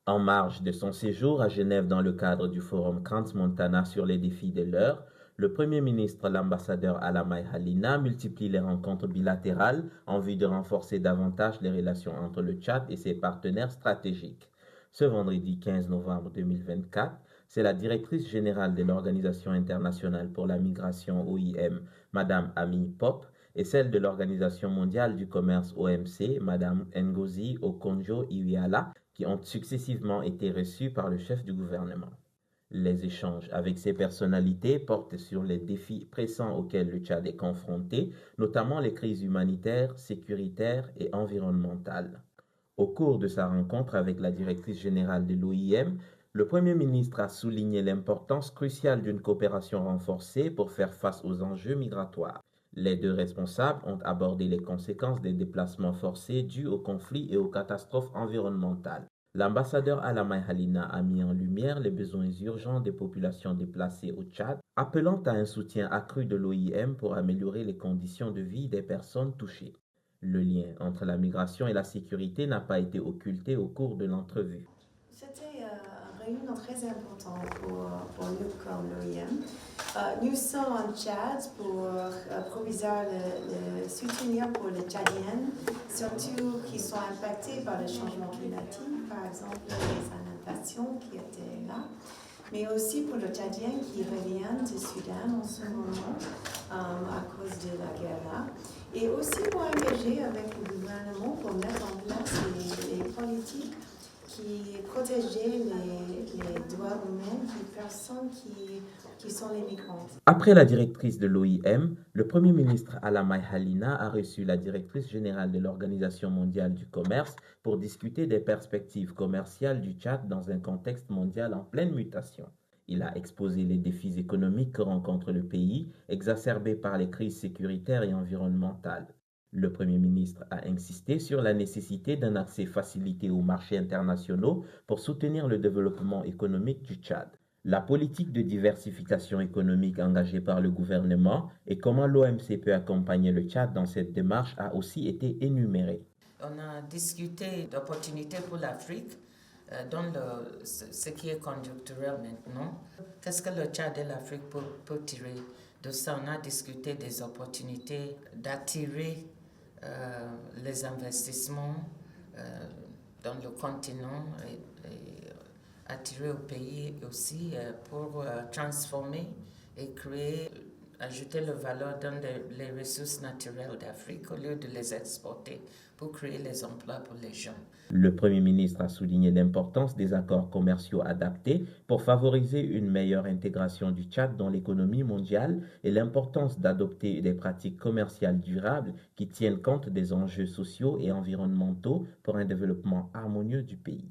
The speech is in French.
En marge de son séjour à Genève dans le cadre du forum Crans-Montana sur les défis de l'heure, le Premier ministre, l'ambassadeur Alamai Halina, multiplie les rencontres bilatérales en vue de renforcer davantage les relations entre le Tchad et ses partenaires stratégiques. Ce vendredi 15 novembre 2024, c'est la directrice générale de l'Organisation internationale pour la migration OIM, Madame Amy Pop, et celle de l'Organisation mondiale du commerce OMC, Madame Ngozi Okonjo-Iweala, qui ont successivement été reçus par le chef du gouvernement. Les échanges avec ces personnalités portent sur les défis pressants auxquels le Tchad est confronté, notamment les crises humanitaires, sécuritaires et environnementales. Au cours de sa rencontre avec la directrice générale de l'OIM, le Premier ministre a souligné l'importance cruciale d'une coopération renforcée pour faire face aux enjeux migratoires. Les deux responsables ont abordé les conséquences des déplacements forcés dus aux conflits et aux catastrophes environnementales. L'ambassadeur Alamai Halina a mis en lumière les besoins urgents des populations déplacées au Tchad, appelant à un soutien accru de l'OIM pour améliorer les conditions de vie des personnes touchées. Le lien entre la migration et la sécurité n'a pas été occulté au cours de l'entrevue. C'était une réunion très importante pour nous comme l'OIM. Nous sommes en Tchad pour provisoire le soutien pour les Tchadiens, surtout qui sont impactés par le changement climatique, par exemple les inondations qui étaient là, mais aussi pour les Tchadiens qui reviennent du Soudan en ce moment à cause de la guerre là, et aussi pour engager avec le gouvernement pour mettre en place les politiques qui protégeaient les droits humains des personnes qui sont les migrants. Après la directrice de l'OIM, le Premier ministre Alamai Halina a reçu la directrice générale de l'Organisation mondiale du commerce pour discuter des perspectives commerciales du Tchad dans un contexte mondial en pleine mutation. Il a exposé les défis économiques que rencontre le pays, exacerbés par les crises sécuritaires et environnementales. Le Premier ministre a insisté sur la nécessité d'un accès facilité aux marchés internationaux pour soutenir le développement économique du Tchad. La politique de diversification économique engagée par le gouvernement et comment l'OMC peut accompagner le Tchad dans cette démarche a aussi été énumérée. On a discuté d'opportunités pour l'Afrique dans ce qui est conjoncturel maintenant. Qu'est-ce que le Tchad et l'Afrique peuvent tirer de ça? On a discuté des opportunités d'attirer les investissements dans le continent et attirer au pays aussi pour transformer et créer, ajouter la valeur dans les ressources naturelles d'Afrique au lieu de les exporter pour créer les emplois pour les gens. Le Premier ministre a souligné l'importance des accords commerciaux adaptés pour favoriser une meilleure intégration du Tchad dans l'économie mondiale et l'importance d'adopter des pratiques commerciales durables qui tiennent compte des enjeux sociaux et environnementaux pour un développement harmonieux du pays.